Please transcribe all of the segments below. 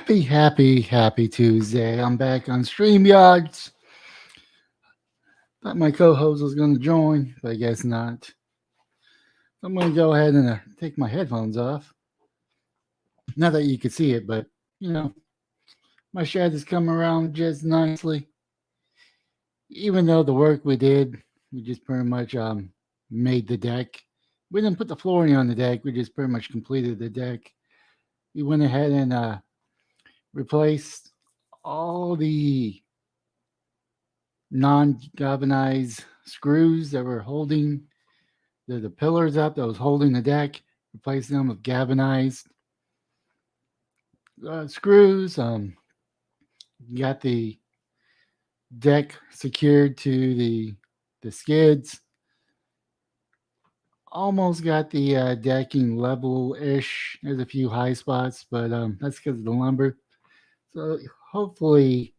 Happy Tuesday. I'm back on StreamYards. Thought my co host was going to join, but I guess not. I'm going to go ahead and take my headphones off. Not that you can see it, but you know, my shed has come around just nicely. Even though the work we did, we just pretty much made the deck. We didn't put the flooring on the deck, we just pretty much completed the deck. We went ahead and replaced all the non-galvanized screws that were holding the pillars up that was holding the deck, replacing them with galvanized screws. Got the deck secured to the skids. Almost got the decking level-ish. There's a few high spots, but that's because of the lumber. So hopefully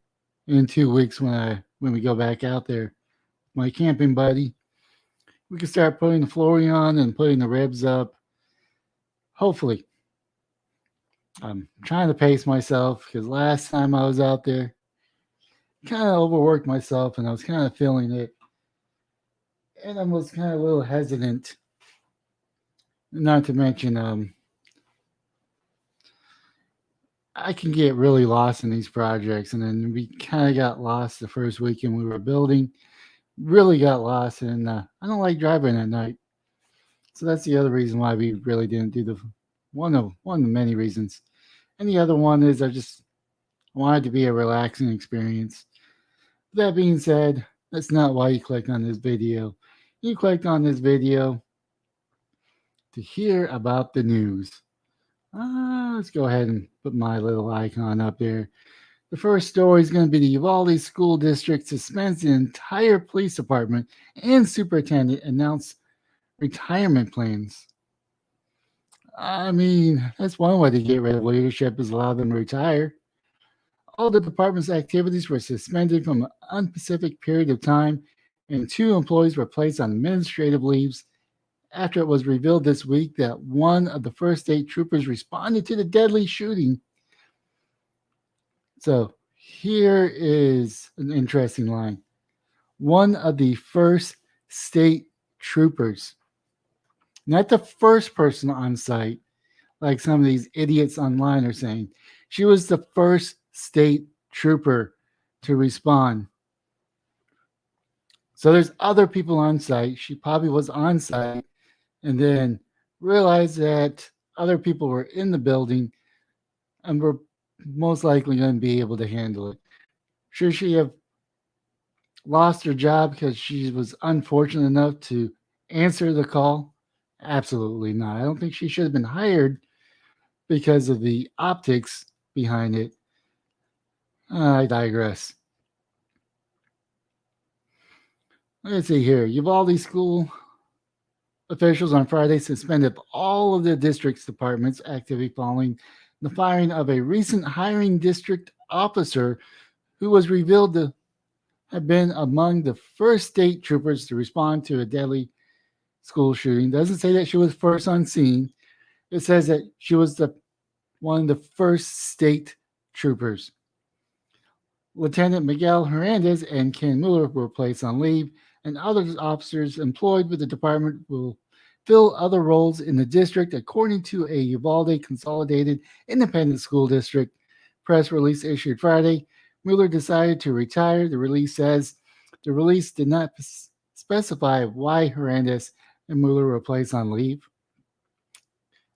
in 2 weeks when we go back out there, my camping buddy, we can start putting the flooring on and putting the ribs up. Hopefully. I'm trying to pace myself because last time I was out there, kind of overworked myself and I was kind of feeling it. And I was kind of a little hesitant. Not to mention, I can get really lost in these projects. And then we kind of got lost the first weekend we were building. Really got lost. And I don't like driving at night. So that's the other reason why we really didn't do the one of the many reasons. And the other one is I just wanted to be a relaxing experience. That being said, that's not why you clicked on this video. You clicked on this video to hear about the news. Let's go ahead and put my little icon up there. The first story is going to be the Uvalde School District suspends the entire police department and superintendent announce retirement plans. I mean, that's one way to get rid of leadership is allow them to retire. All the department's activities were suspended from an unspecific period of time, and 2 employees were placed on administrative leaves after it was revealed this week that one of the first state troopers responded to the deadly shooting. So here is an interesting line. One of the first state troopers, not the first person on site, like some of these idiots online are saying. She was the first state trooper to respond. So there's other people on site. She probably was on site and then realized that other people were in the building and were most likely going to be able to handle it. Should she have lost her job because she was unfortunate enough to answer the call? Absolutely not. I don't think she should have been hired because of the optics behind it. I digress. Let's see here. Uvalde school officials on Friday suspended all of the district's departments' activity following the firing of a recent hiring district officer who was revealed to have been among the first state troopers to respond to a deadly school shooting. Doesn't say that she was first on scene. It says that she was one of the first state troopers. Lieutenant Miguel Hernandez and Ken Mueller were placed on leave, and other officers employed with the department will fill other roles in the district, according to a Uvalde Consolidated Independent School District press release issued Friday. Mueller decided to retire. The release says the release did not specify why Hernandez and Mueller were placed on leave.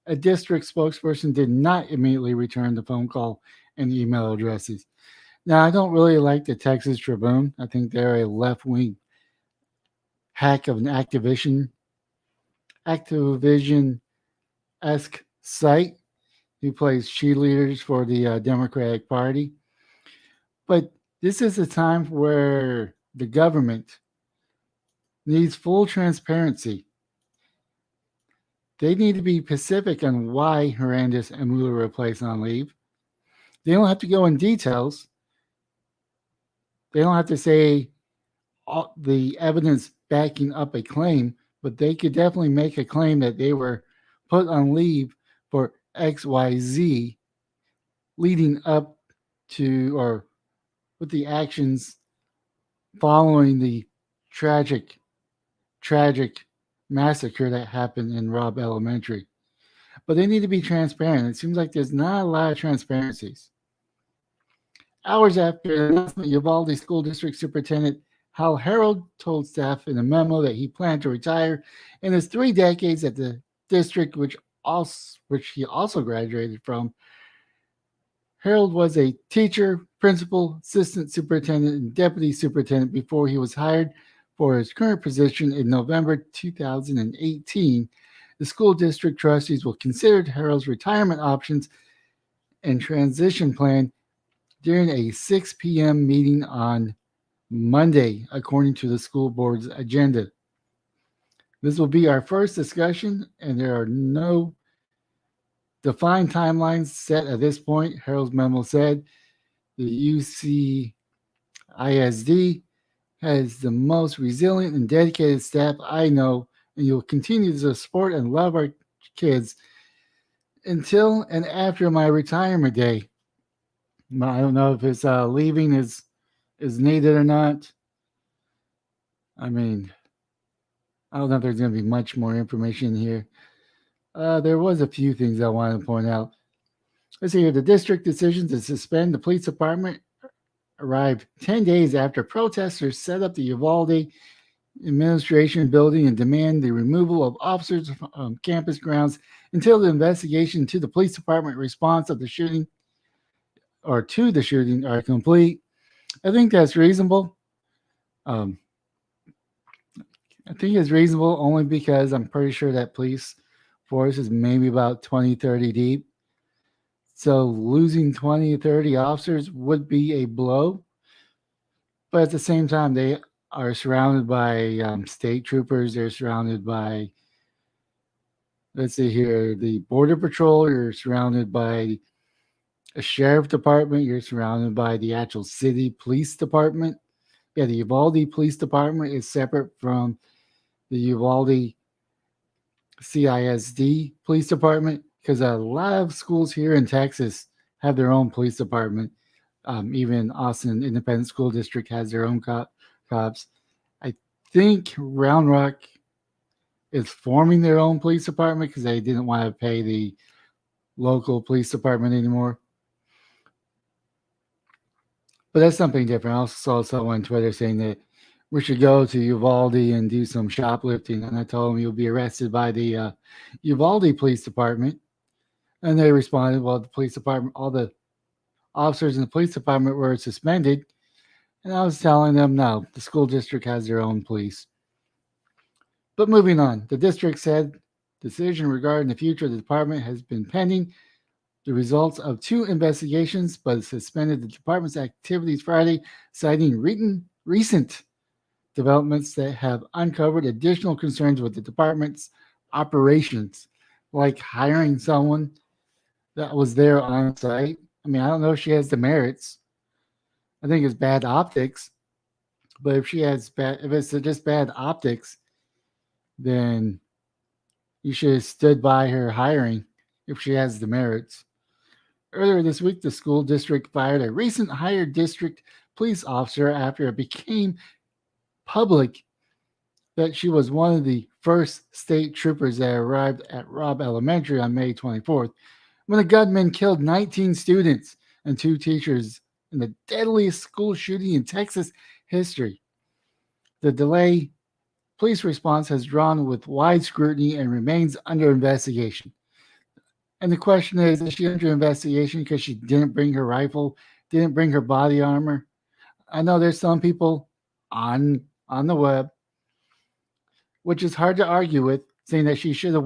A district spokesperson did not immediately return the phone call and email addresses. Now, I don't really like the Texas Tribune. I think they're a left-wing hack of an Activision-esque site who plays cheerleaders for the Democratic Party. But this is a time where the government needs full transparency. They need to be specific on why Hernandez and Mueller were placed on leave. They don't have to go in details. They don't have to say all the evidence backing up a claim, but they could definitely make a claim that they were put on leave for XYZ leading up to or with the actions following the tragic, tragic massacre that happened in Robb Elementary. But they need to be transparent. It seems like there's not a lot of transparencies. Hours after the announcement, Uvalde School District Superintendent Hal Harold told staff in a memo that he planned to retire in his 3 decades at the district, which he also graduated from. Harold was a teacher, principal, assistant superintendent, and deputy superintendent before he was hired for his current position in November 2018. The school district trustees will consider Harold's retirement options and transition plan during a 6 p.m. meeting on Monday, according to the school board's agenda. This will be our first discussion, and there are no defined timelines set at this point, Harold's memo said. The UCISD has the most resilient and dedicated staff I know, and you'll continue to support and love our kids until and after my retirement day. I don't know if his leaving is needed or not. I mean, I don't know if there's going to be much more information here. There was a few things I wanted to point out. Let's see here. The district decision to suspend the police department arrived 10 days after protesters set up the Uvalde administration building and demand the removal of officers from campus grounds until the investigation to the police department response of the shooting or to the shooting are complete. I think that's reasonable. Um, I think it's reasonable only because I'm pretty sure that police force is maybe about 20, 30 deep. So losing 20, 30 officers would be a blow. But at the same time, they are surrounded by state troopers. They're surrounded by, let's see here, the Border Patrol. You're surrounded by a sheriff department. You're surrounded by the actual city police department. Yeah, the Uvalde Police Department is separate from the Uvalde CISD Police Department because a lot of schools here in Texas have their own police department. Even Austin Independent School District has their own cops. I think Round Rock is forming their own police department because they didn't want to pay the local police department anymore. But that's something different. I also saw someone on Twitter saying that we should go to Uvalde and do some shoplifting. And I told him you'll be arrested by the Uvalde Police Department. And they responded, well, the police department, all the officers in the police department were suspended. And I was telling them, no, the school district has their own police. But moving on, the district said decision regarding the future of the department has been pending the results of 2 investigations, but suspended the department's activities Friday, citing recent developments that have uncovered additional concerns with the department's operations, like hiring someone that was there on site. I mean, I don't know if she has the merits. I think it's bad optics, but if it's just bad optics, then you should have stood by her hiring if she has the merits. Earlier this week, the school district fired a recent hired district police officer after it became public that she was one of the first state troopers that arrived at Robb Elementary on May 24th, when a gunman killed 19 students and 2 teachers in the deadliest school shooting in Texas history. The delayed police response has drawn with wide scrutiny and remains under investigation. And the question is she under investigation because she didn't bring her rifle, didn't bring her body armor? I know there's some people on the web, which is hard to argue with, saying that she should have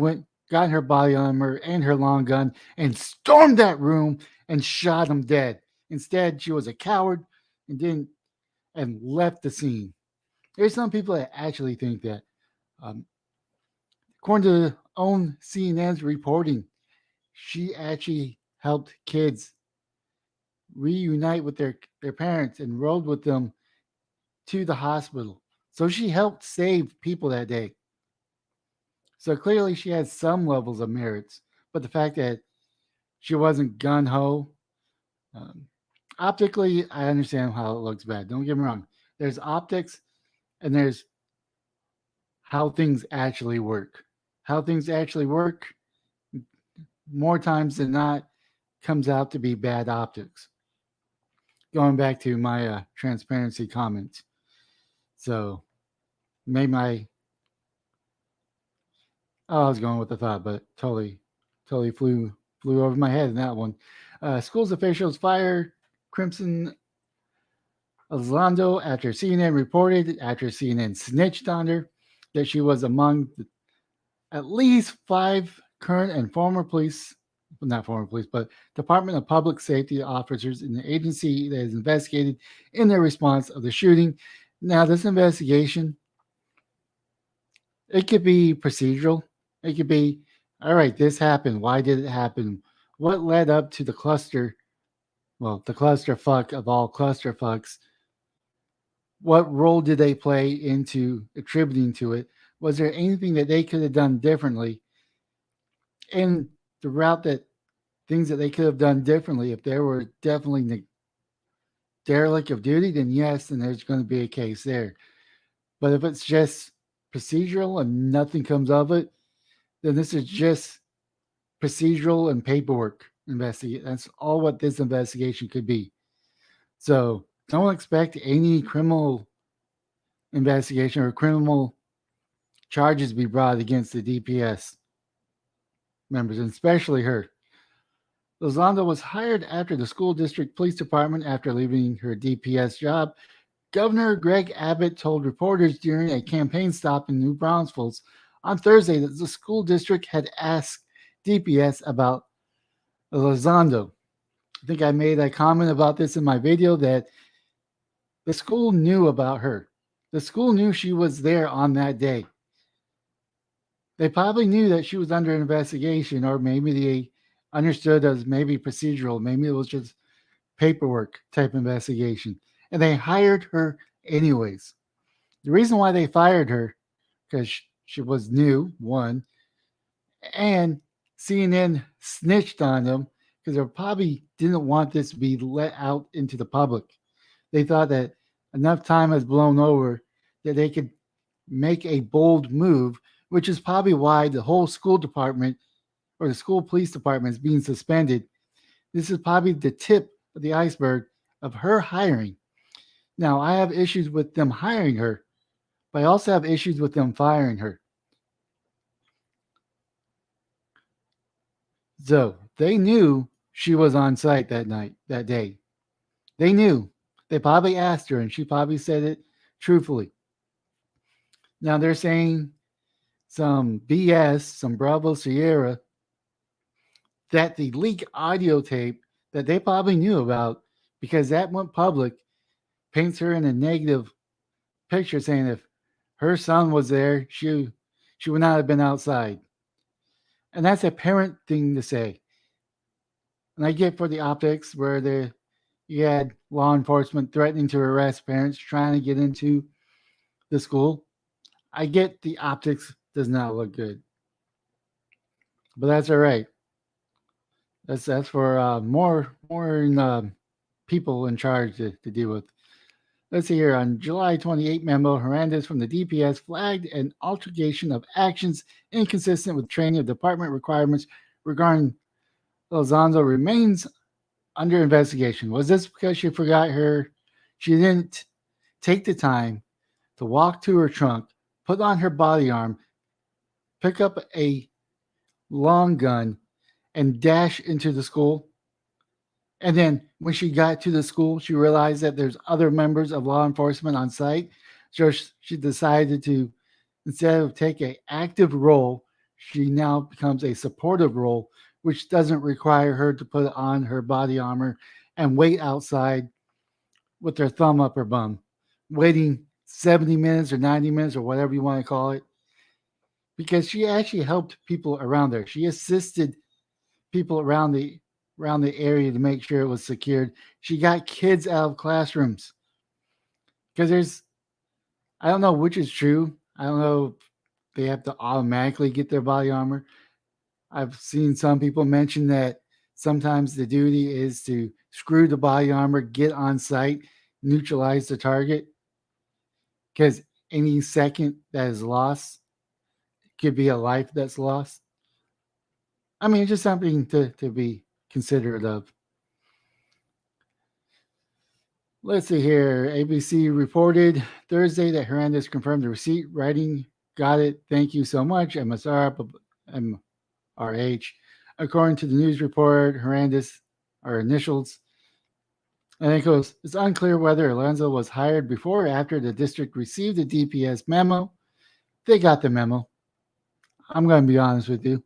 gotten her body armor and her long gun and stormed that room and shot him dead. Instead, she was a coward and left the scene. There's some people that actually think that. According to their own CNN's reporting, she actually helped kids reunite with their parents and rode with them to the hospital. So she helped save people that day. So clearly she has some levels of merits. But the fact that she wasn't gun-ho Um, Optically, I understand how it looks bad. Don't get me wrong. There's optics and there's how things actually work. How things actually work, more times than not, comes out to be bad optics. Going back to my transparency comments. So, maybe my, oh, I was going with the thought, but totally flew over my head in that one. Schools officials fire Crimson Alzando after CNN reported, after CNN snitched on her, that she was among at least 5 current and former police, well, not former police, but Department of Public Safety officers in the agency that is investigated in their response of the shooting. Now, this investigation, it could be procedural. It could be, all right, this happened. Why did it happen? What led up to the cluster? Well, the clusterfuck of all clusterfucks. What role did they play into attributing to it? Was there anything that they could have done differently? And the route that things that they could have done differently, if they were definitely derelict of duty, then yes, then there's going to be a case there. But if it's just procedural and nothing comes of it, then this is just procedural and paperwork investigate. That's all what this investigation could be. So don't expect any criminal investigation or criminal charges be brought against the DPS members, and especially her. Lozando was hired after the school district police department after leaving her DPS job. Governor Greg Abbott told reporters during a campaign stop in New Braunfels on Thursday that the school district had asked DPS about Lozando. I think I made a comment about this in my video that the school knew about her. The school knew she was there on that day. They probably knew that she was under investigation, or maybe they understood as maybe procedural. Maybe it was just paperwork type investigation. And they hired her anyways. The reason why they fired her, because she was new, one, and CNN snitched on them because they probably didn't want this to be let out into the public. They thought that enough time has blown over that they could make a bold move, which is probably why the whole school department or the school police department is being suspended. This is probably the tip of the iceberg of her hiring. Now, I have issues with them hiring her, but I also have issues with them firing her. So they knew she was on site that night, that day. They knew. They probably asked her, and she probably said it truthfully. Now they're saying some BS, some Bravo Sierra, that the leak audio tape that they probably knew about because that went public paints her in a negative picture, saying if her son was there, she would not have been outside. And that's a parent thing to say. And I get for the optics where you had law enforcement threatening to arrest parents trying to get into the school. I get the optics does not look good, but that's all right. That's for more people in charge to deal with. Let's see here. On July 28, Memo Hernandez from the DPS flagged an altercation of actions inconsistent with training of department requirements regarding Lozano remains under investigation. Was this because she forgot she didn't take the time to walk to her trunk, put on her body arm, pick up a long gun, and dash into the school? And then when she got to the school, she realized that there's other members of law enforcement on site. So she decided to, instead of take an active role, she now becomes a supportive role, which doesn't require her to put on her body armor and wait outside with her thumb up her bum, waiting 70 minutes or 90 minutes or whatever you want to call it. Because she actually helped people around her. She assisted people around the area to make sure it was secured. She got kids out of classrooms. Because I don't know which is true. I don't know if they have to automatically get their body armor. I've seen some people mention that Sometimes the duty is to screw the body armor, get on site, neutralize the target, because any second that is lost could be a life that's lost. I mean, it's just something to be considerate of. Let's see here. ABC reported Thursday that Hernandez confirmed the receipt, writing, "Got it. Thank you so much. MSRH." According to the news report, Hernandez are initials. And it goes, "It's unclear whether Alonso was hired before or after the district received the DPS memo. They got the memo. I'm going to be honest with you.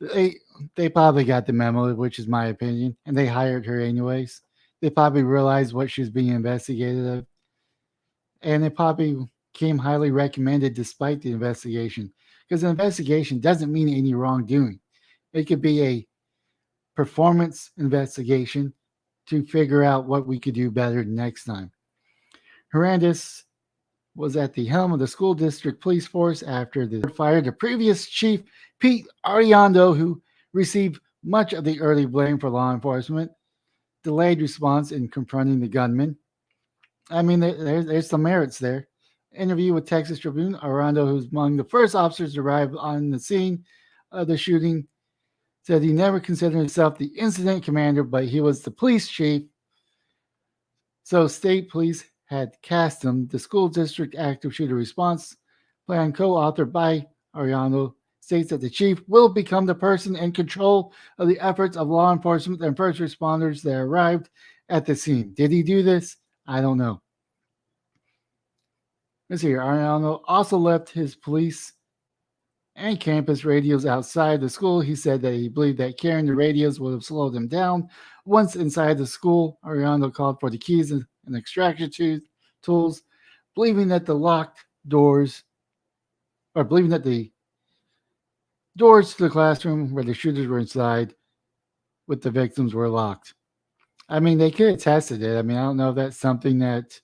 They they probably got the memo, which is my opinion, and they hired her anyways. They probably realized what she was being investigated of, and it probably came highly recommended despite the investigation. Because an investigation doesn't mean any wrongdoing. It could be a performance investigation to figure out what we could do better next time. Hernandez was at the helm of the school district police force after the fired the previous chief, Pete Arredondo, who received much of the early blame for law enforcement, delayed response in confronting the gunman. I mean, there's some merits there. Interview with Texas Tribune, Arredondo, who's among the first officers to arrive on the scene of the shooting, said he never considered himself the incident commander, but he was the police chief. So state police had cast him. The school district active shooter response plan, co-authored by Arredondo, states that the chief will become the person in control of the efforts of law enforcement and first responders that arrived at the scene. Did he do this? I don't know. Let's see here. Arredondo also left his police and campus radios outside the school. He said that he believed that carrying the radios would have slowed him down. Once inside the school, Arredondo called for the keys and extraction tools, believing that the doors to the classroom where the shooters were inside with the victims were locked. I mean, they could have tested it. I mean, I don't know if that's something that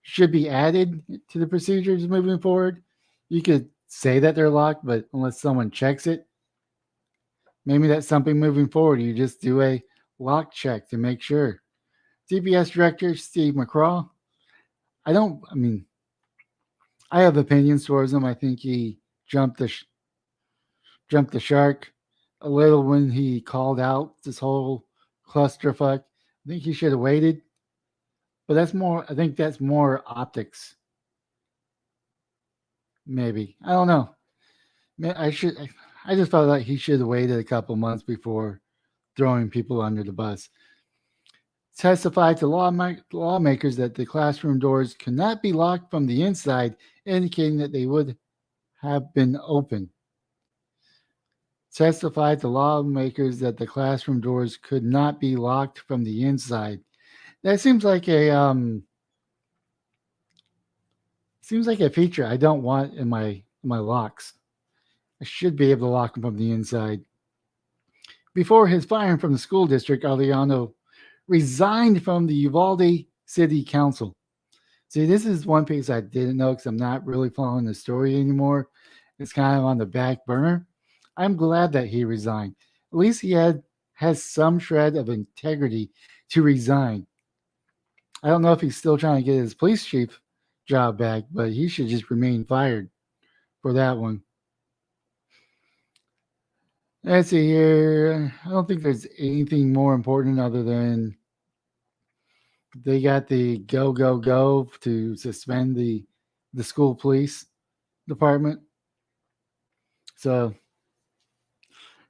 should be added to the procedures moving forward. You could say that they're locked, but unless someone checks it, maybe that's something moving forward. You just do a lock check to make sure. DPS Director Steve McCraw, I have opinions towards him. I think he jumped the shark a little when he called out this whole clusterfuck. I think he should have waited, but I think that's more optics. Maybe. I don't know. I just felt like he should have waited a couple months before throwing people under the bus. Testified to lawmakers that the classroom doors could not be locked from the inside, indicating that they would have been open. Testified to lawmakers that the classroom doors could not be locked from the inside. That seems like a feature I don't want in my locks. I should be able to lock them from the inside. Before his firing from the school district, Arredondo resigned from the Uvalde City Council. See, this is one piece I didn't know because I'm not really following the story anymore. It's kind of on the back burner. I'm glad that he resigned. At least he has some shred of integrity to resign. I don't know if he's still trying to get his police chief job back, but he should just remain fired for that one. Let's see here. I don't think there's anything more important other than they got the go to suspend the school police department. So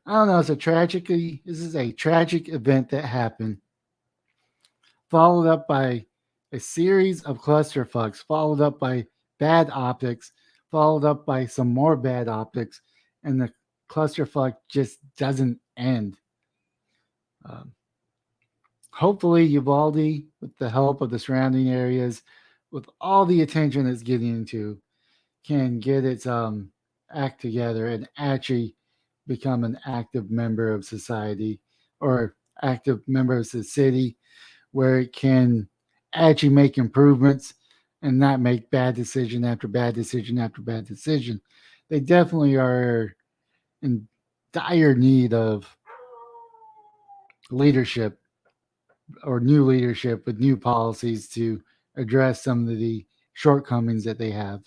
I don't know. This is a tragic event that happened, followed up by a series of clusterfucks, followed up by bad optics, followed up by some more bad optics, and the clusterfuck just doesn't end. Hopefully, Uvalde, with the help of the surrounding areas, with all the attention it's getting into, can get its act together and actually become an active member of society or active member of the city where it can actually make improvements and not make bad decision after bad decision after bad decision. They definitely are in dire need of leadership or new leadership with new policies to address some of the shortcomings that they have.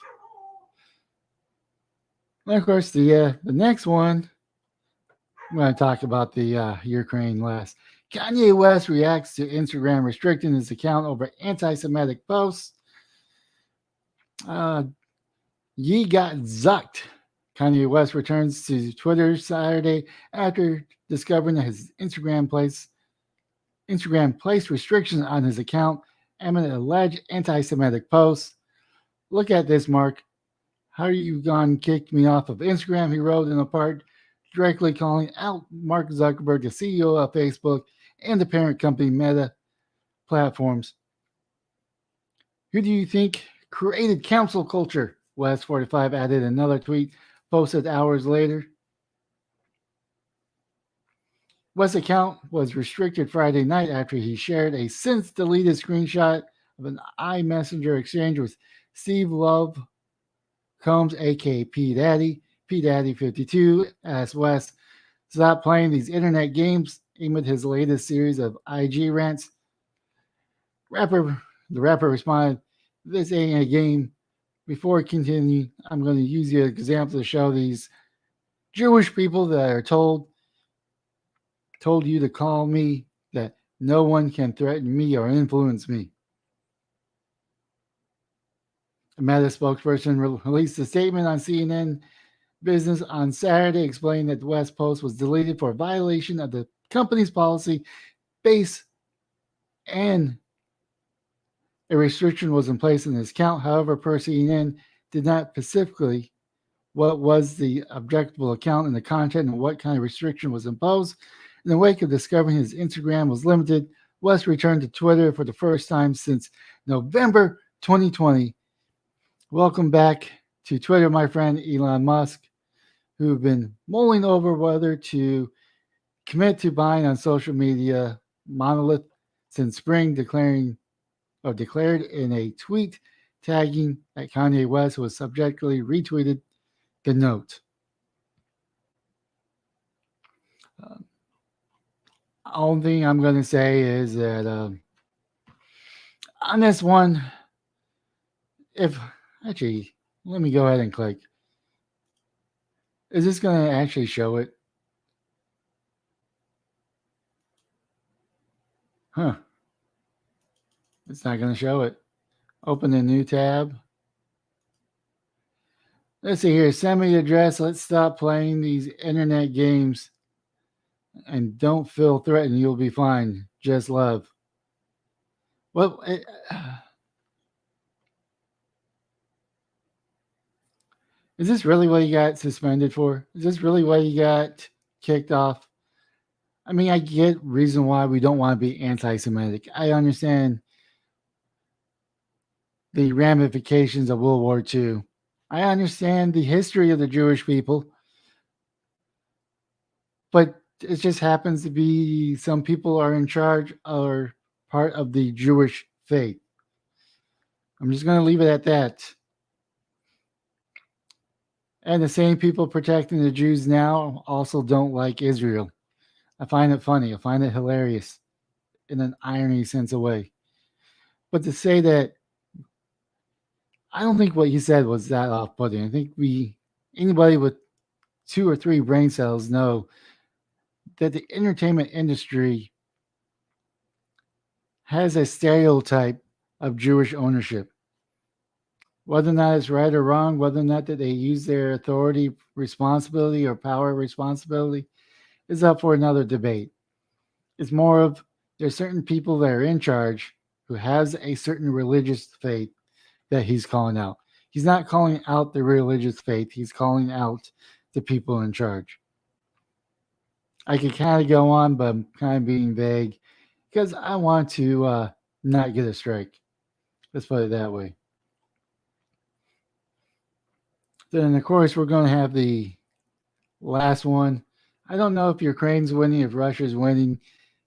And of course, the next one, I'm going to talk about the Ukraine last. Kanye West reacts to Instagram restricting his account over anti-Semitic posts. Uh, Ye got zucked. Kanye West returns to Twitter Saturday after discovering that his Instagram placed restrictions on his account amid alleged anti-Semitic posts. Look at this, Mark. How you gone kicked me off of Instagram? He wrote in a part directly calling out Mark Zuckerberg, the CEO of Facebook and the parent company Meta Platforms. Who do you think created council culture? West 45 added another tweet posted hours later. West's account was restricted Friday night after he shared a since deleted screenshot of an iMessenger exchange with Steve Love Combs, aka P. Daddy. P. Daddy 52 asked West, stop playing these internet games amid his latest series of IG rants. The rapper responded, this ain't a game. Before continuing, I'm going to use the example to show these Jewish people that are told you to call me that no one can threaten me or influence me. A Meta spokesperson released a statement on CNN Business on Saturday explaining that the West post was deleted for violation of the company's policy base and a restriction was in place in his account. However, per CNN did not specifically what was the objectable account and the content and what kind of restriction was imposed. In the wake of discovering his Instagram was limited, West returned to Twitter for the first time since November 2020. Welcome back to Twitter, my friend Elon Musk, who've been mulling over whether to commit to buying on social media Monolith since spring, declared in a tweet tagging that Kanye West was subjectively retweeted the note. Only thing I'm going to say is that on this one, let me go ahead and click. Is this going to actually show it? Huh. It's not going to show it. Open a new tab. Let's see here. Send me the address. Let's stop playing these internet games. And don't feel threatened. You'll be fine. Just love. Well, is this really what you got suspended for? Is this really what you got kicked off? I mean, I get reason why we don't want to be anti-Semitic. I understand the ramifications of World War II. I understand the history of the Jewish people. But it just happens to be some people are in charge or part of the Jewish faith. I'm just going to leave it at that. And the same people protecting the Jews now also don't like Israel. I find it funny. I find it hilarious in an irony sense of way. But to say that, I don't think what he said was that off-putting. I think anybody with 2 or 3 brain cells know that the entertainment industry has a stereotype of Jewish ownership. Whether or not it's right or wrong, whether or not that they use their authority responsibility or power responsibility is up for another debate. It's more of there's certain people that are in charge who has a certain religious faith that he's calling out. He's not calling out the religious faith. He's calling out the people in charge. I could kind of go on, but I'm kind of being vague because I want to not get a strike. Let's put it that way. Then, of course, we're going to have the last one. I don't know if Ukraine's winning, if Russia's winning,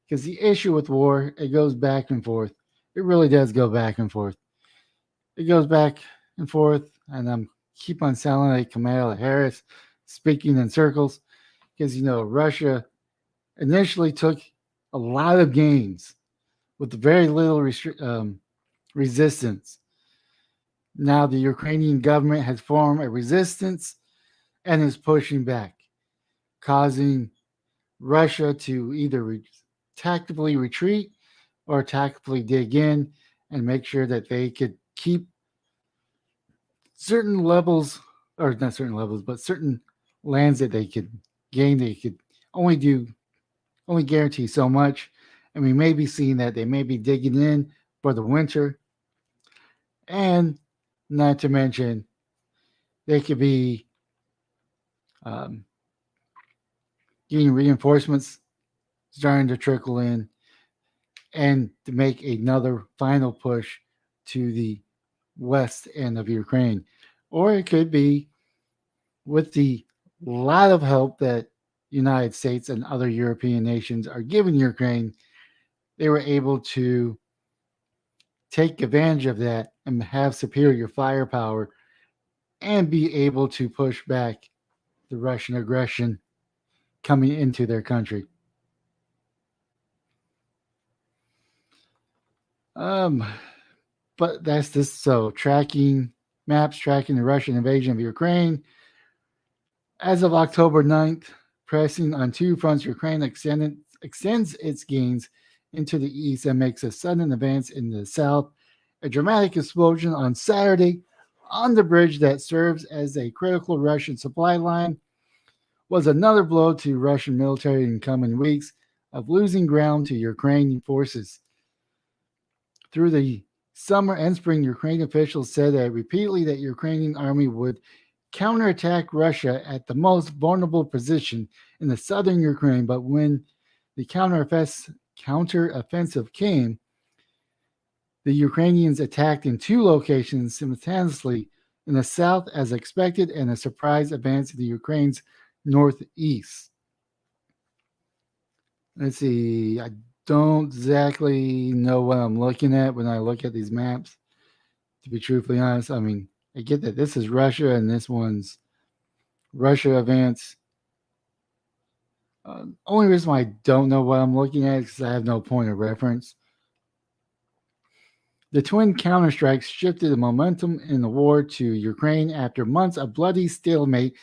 because the issue with war, it goes back and forth. It really does go back and forth. It goes back and forth, and I'm keep on sounding like Kamala Harris speaking in circles because, Russia initially took a lot of gains with very little resistance. Now the Ukrainian government has formed a resistance and is pushing back, causing Russia to either tactically retreat or tactically dig in and make sure that they could keep certain levels, or not certain levels, but certain lands that they could gain. They could only do, only guarantee so much. And we may be seeing that they may be digging in for the winter. And not to mention, they could be um, getting reinforcements starting to trickle in and to make another final push to the west end of Ukraine. Or it could be with the lot of help that United States and other European nations are giving Ukraine, they were able to take advantage of that and have superior firepower and be able to push back the Russian aggression coming into their country. Um, but that's this. So tracking maps, tracking the Russian invasion of Ukraine. As of October 9th, pressing on two fronts, Ukraine extends its gains into the east and makes a sudden advance in the south. A dramatic explosion on Saturday on the bridge that serves as a critical Russian supply line was another blow to Russian military in coming weeks of losing ground to Ukrainian forces. Through the summer and spring, Ukrainian officials said that repeatedly that Ukrainian army would counterattack Russia at the most vulnerable position in the southern Ukraine. But when the counteroffensive came, the Ukrainians attacked in two locations simultaneously in the south as expected and a surprise advance to the Ukraine's northeast. Let's see, I don't exactly know what I'm looking at when I look at these maps. To be truthfully honest, I mean, I get that this is Russia and this one's Russia advance. Only reason why I don't know what I'm looking at is because I have no point of reference. The twin counterstrikes shifted the momentum in the war to Ukraine after months of bloody stalemate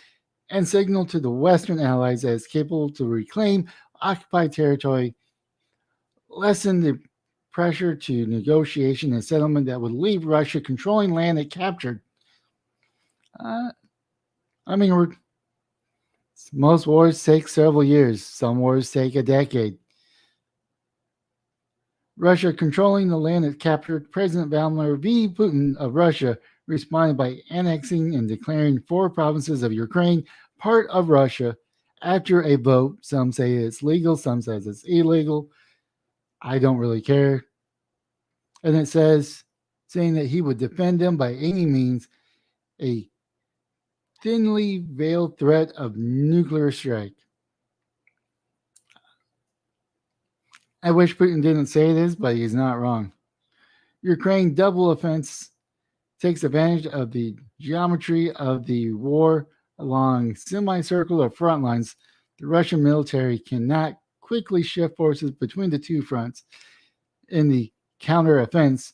and signaled to the Western allies as capable to reclaim occupied territory, lessen the pressure to negotiation and settlement that would leave Russia controlling land it captured. I mean, most wars take several years. Some wars take a decade. Russia controlling the land it captured, President Vladimir V. Putin of Russia responded by annexing and declaring 4 provinces of Ukraine part of Russia after a vote. Some say it's legal, some says it's illegal. I don't really care. And it says, saying that he would defend them by any means, a thinly veiled threat of nuclear strike. I wish Putin didn't say this, but he's not wrong. Ukraine double offense takes advantage of the geometry of the war along semicircular front lines. The Russian military cannot quickly shift forces between the two fronts in the counteroffense,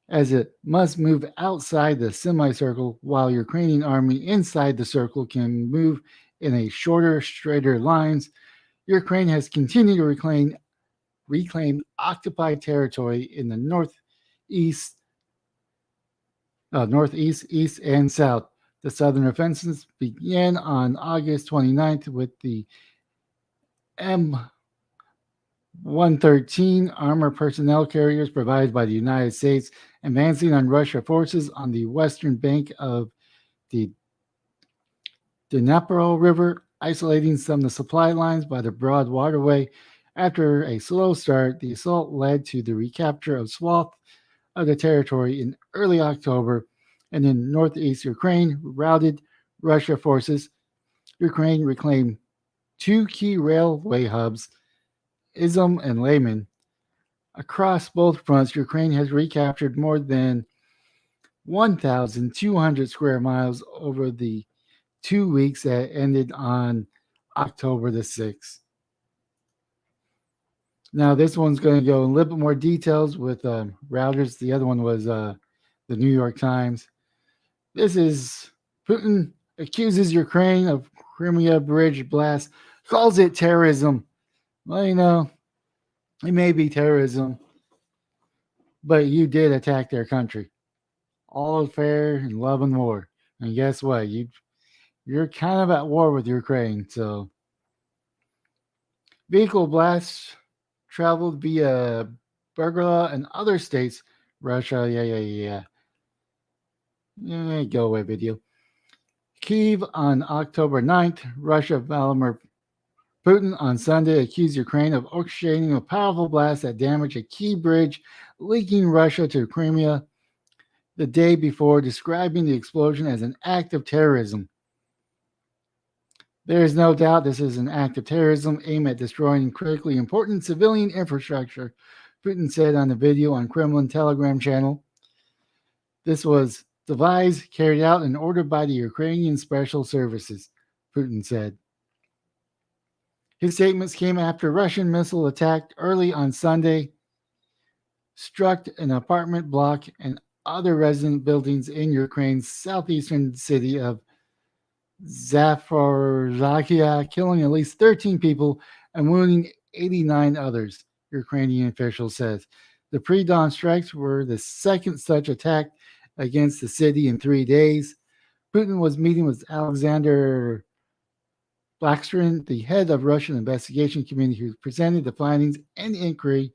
as it must move outside the semicircle, while Ukrainian army inside the circle can move in a shorter, straighter lines. Ukraine has continued to reclaim occupied territory in the northeast, east, and south. The southern offensives began on August 29th with the M113 armored personnel carriers provided by the United States, advancing on Russian forces on the western bank of the Dnipro River, isolating some of the supply lines by the broad waterway. After a slow start, the assault led to the recapture of swath of the territory in early October, and in northeast Ukraine, routed Russia forces. Ukraine reclaimed 2 key railway hubs, Izum and Lyman. Across both fronts, Ukraine has recaptured more than 1,200 square miles over the 2 weeks that ended on October the 6th. Now this one's going to go in a little bit more details with routers. The other one was the New York Times. This is Putin accuses Ukraine of Crimea bridge blast, calls it terrorism. Well, it may be terrorism, but you did attack their country. All fair in love and war. And guess what? You're kind of at war with Ukraine. So vehicle blasts traveled via Burgala and other states. Russia, yeah. Go away, video. Kyiv on October 9th. Russia, Vladimir Putin on Sunday accused Ukraine of orchestrating a powerful blast that damaged a key bridge linking Russia to Crimea the day before, describing the explosion as an act of terrorism. There is no doubt this is an act of terrorism aimed at destroying critically important civilian infrastructure, Putin said on the video on Kremlin Telegram channel. This was devised, carried out, and ordered by the Ukrainian Special Services, Putin said. His statements came after Russian missile attack early on Sunday struck an apartment block and other resident buildings in Ukraine's southeastern city of Zaporizhzhia, killing at least 13 people and wounding 89 others, Ukrainian officials said. The pre-dawn strikes were the second such attack against the city in 3 days. Putin was meeting with Alexander Blackstrin, the head of Russian investigation committee, who presented the findings and inquiry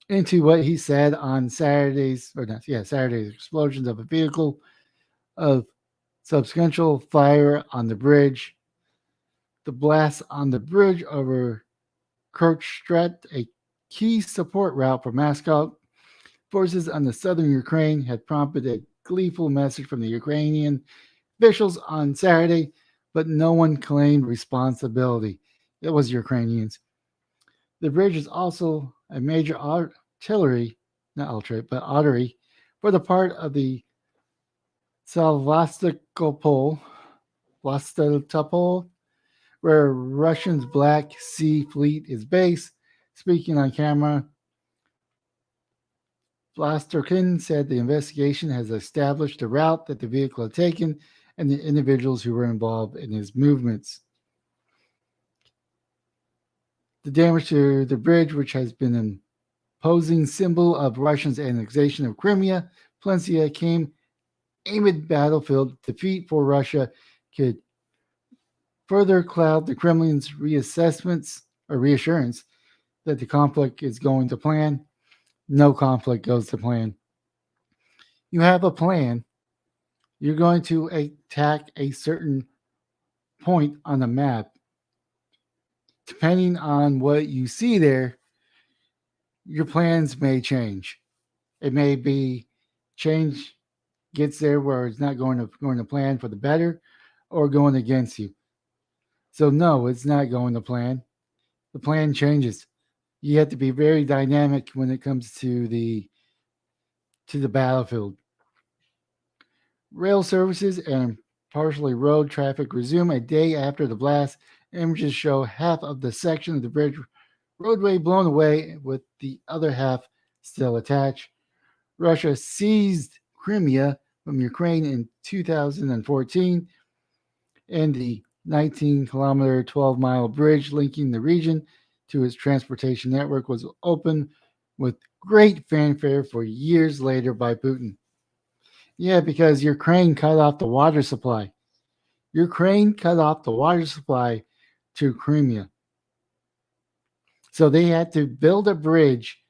into what he said on Saturday's explosions of a vehicle of subsequential fire on the bridge. The blast on the bridge over Kerchstrat, a key support route for Moscow forces on the southern Ukraine, had prompted a gleeful message from the Ukrainian officials on Saturday, but no one claimed responsibility. It was Ukrainians. The bridge is also a major artery for the part of the Sevastopol, where Russia's Black Sea Fleet is based. Speaking on camera, Blasterkin said the investigation has established the route that the vehicle had taken and the individuals who were involved in his movements. The damage to the bridge, which has been an imposing symbol of Russia's annexation of Crimea, Peninsula, came amid battlefield defeat for Russia, could further cloud the Kremlin's reassurance that the conflict is going to plan. No conflict goes to plan. You have a plan. You're going to attack a certain point on the map. Depending on what you see there, your plans may change. It may be change gets there where it's not going to plan for the better or going against you. So no, it's not going to plan. The plan changes. You have to be very dynamic when it comes to the battlefield. Rail services and partially road traffic resume a day after the blast. Images show half of the section of the bridge roadway blown away, with the other half still attached. Russia seized Crimea from Ukraine in 2014, and the 19-kilometer, 12-mile bridge linking the region to its transportation network was opened with great fanfare for years later by Putin. Yeah, because Ukraine cut off the water supply. Ukraine cut off the water supply to Crimea. So they had to build a bridge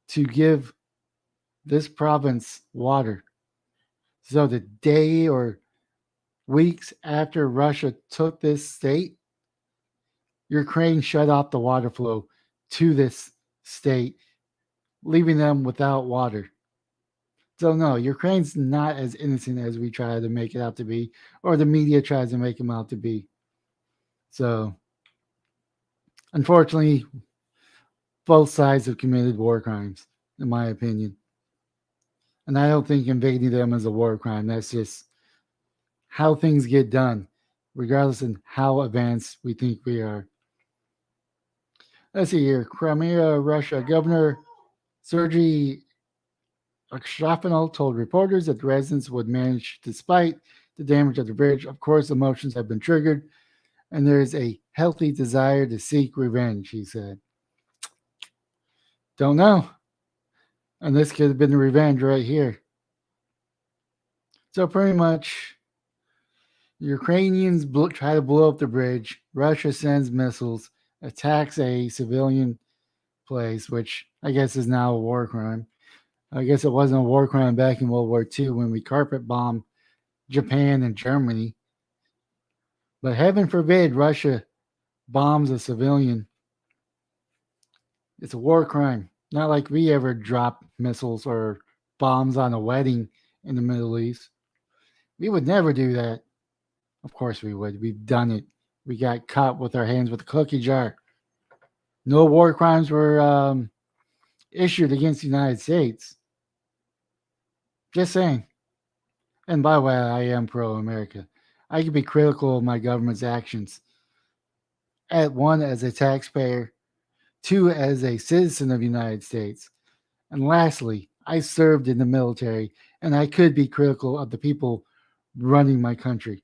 to give this province water. So the day or weeks after Russia took this state, Ukraine shut off the water flow to this state, leaving them without water. So no, Ukraine's not as innocent as we try to make it out to be, or the media tries to make them out to be. So, unfortunately, both sides have committed war crimes, in my opinion. And I don't think invading them is a war crime. That's just how things get done, regardless of how advanced we think we are. Let's see here. Crimea, Russia. Governor Sergei Akshafinov told reporters that the residents would manage despite the damage of the bridge. Of course, emotions have been triggered, and there is a healthy desire to seek revenge, he said. Don't know. And this could have been the revenge right here. So, pretty much, Ukrainians try to blow up the bridge. Russia sends missiles, attacks a civilian place, which I guess is now a war crime. I guess it wasn't a war crime back in World War II when we carpet bombed Japan and Germany. But heaven forbid Russia bombs a civilian. It's a war crime. Not like we ever drop missiles or bombs on a wedding in the Middle East. We would never do that. Of course we would. We've done it. We got caught with our hands with a cookie jar. No war crimes were issued against the United States. Just saying. And by the way, I am pro America. I can be critical of my government's actions. At one, as a taxpayer, two, as a citizen of the United States. And lastly, I served in the military and I could be critical of the people running my country.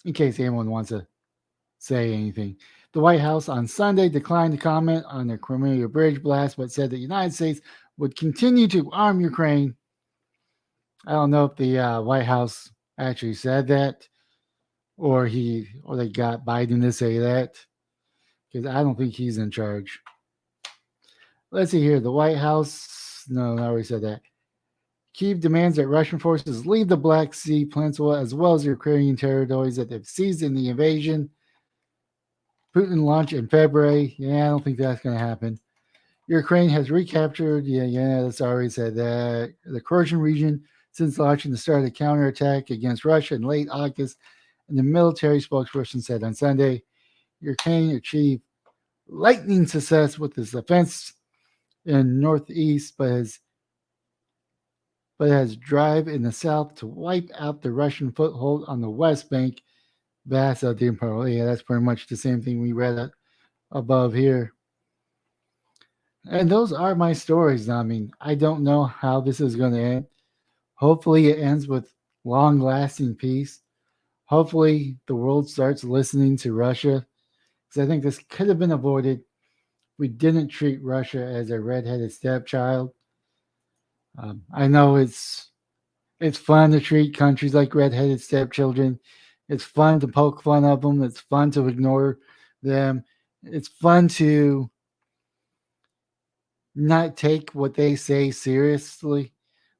In case anyone wants to say anything. The White House on Sunday declined to comment on the Crimea bridge blast, but said the United States would continue to arm Ukraine. I don't know if the White House actually said that, or they got Biden to say that, because I don't think he's in charge. Let's see here. The White House, no, I already said that. Kyiv demands that Russian forces leave the Black Sea Peninsula as well as the Ukrainian territories that they've seized in the invasion. Putin launch in February. Yeah, I don't think that's going to happen. Ukraine has recaptured, that's already said that, the Kherson region since launching the start of the counterattack against Russia in late August. And the military spokesperson said on Sunday, Ukraine achieved lightning success with its offense in northeast, but has drive in the south to wipe out the Russian foothold on the west bank. Vasa Dimparo. Yeah, that's pretty much the same thing we read above here. And those are my stories. I mean, I don't know how this is going to end. Hopefully, it ends with long lasting peace. Hopefully, the world starts listening to Russia. Because I think this could have been avoided. We didn't treat Russia as a redheaded stepchild. I know it's fun to treat countries like redheaded stepchildren. It's fun to poke fun of them. It's fun to ignore them. It's fun to not take what they say seriously.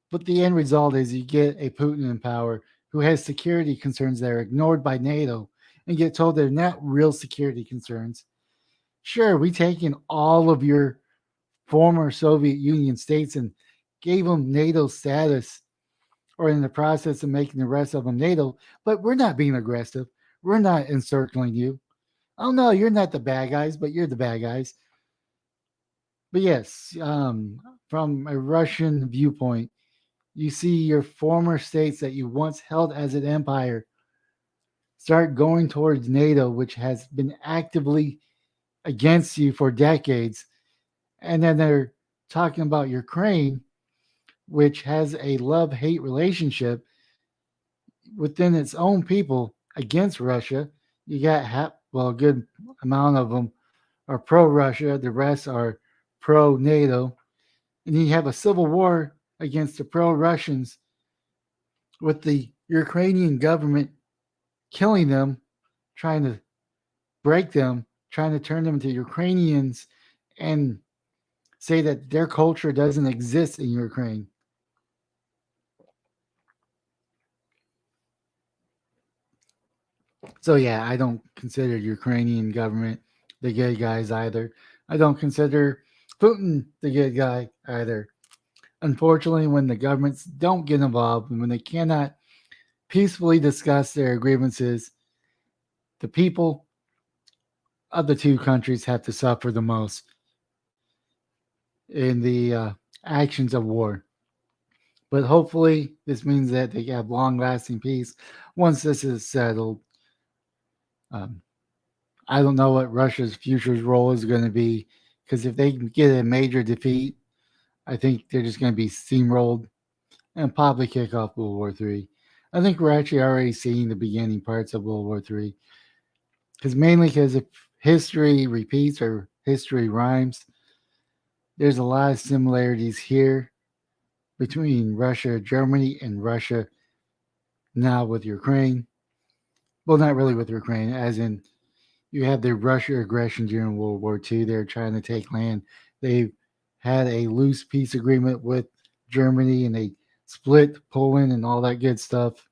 But the end result is you get a Putin in power who has security concerns that are ignored by NATO and get told they're not real security concerns. Sure, we taken all of your former Soviet Union states and gave them NATO status, or in the process of making the rest of them NATO, but we're not being aggressive. We're not encircling you. Oh no, you're not the bad guys, but you're the bad guys. But yes, from a Russian viewpoint, you see your former states that you once held as an empire start going towards NATO, which has been actively against you for decades. And then they're talking about Ukraine, which has a love hate relationship within its own people against Russia. You got, a good amount of them are pro Russia, the rest are pro NATO. And you have a civil war against the pro Russians with the Ukrainian government killing them, trying to break them, trying to turn them into Ukrainians and say that their culture doesn't exist in Ukraine. So yeah, I don't consider Ukrainian government the good guys either. I don't consider Putin the good guy either. Unfortunately, when the governments don't get involved and when they cannot peacefully discuss their grievances, the people of the two countries have to suffer the most in the actions of war. But hopefully, this means that they have long lasting peace once this is settled. Um, I don't know what Russia's future role is going to be because if they get a major defeat, I think they're just going to be steamrolled and probably kick off World War III. I think we're actually already seeing the beginning parts of World War III because mainly because if history repeats or history rhymes, there's a lot of similarities here between Russia, Germany, and Russia now with Ukraine. Well, not really with Ukraine, as in you have the Russia aggression during World War II. They're trying to take land. They had a loose peace agreement with Germany and they split Poland and all that good stuff.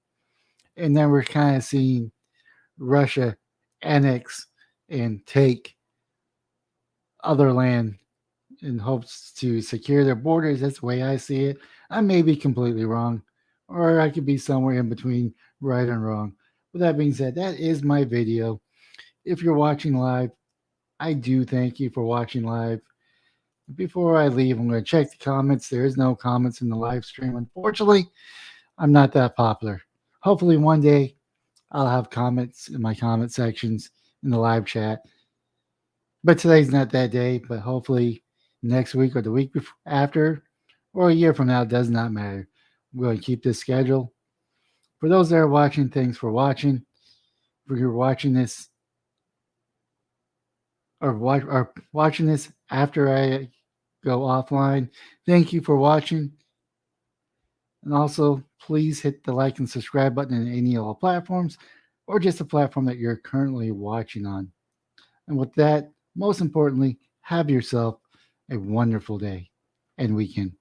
And then we're kind of seeing Russia annex and take other land in hopes to secure their borders. That's the way I see it. I may be completely wrong, or I could be somewhere in between right and wrong. With that being said, that is my video. If you're watching live, I do thank you for watching live. Before I leave, I'm going to check the comments. There is no comments in the live stream. Unfortunately, I'm not that popular. Hopefully, one day I'll have comments in my comment sections in the live chat. But today's not that day. But hopefully, next week or the week after or a year from now, it does not matter. I'm going to keep this schedule. For those that are watching, thanks for watching. If you're watching this or watching this after I go offline, thank you for watching. And also, please hit the like and subscribe button in any of all platforms or just the platform that you're currently watching on. And with that, most importantly, have yourself a wonderful day and weekend.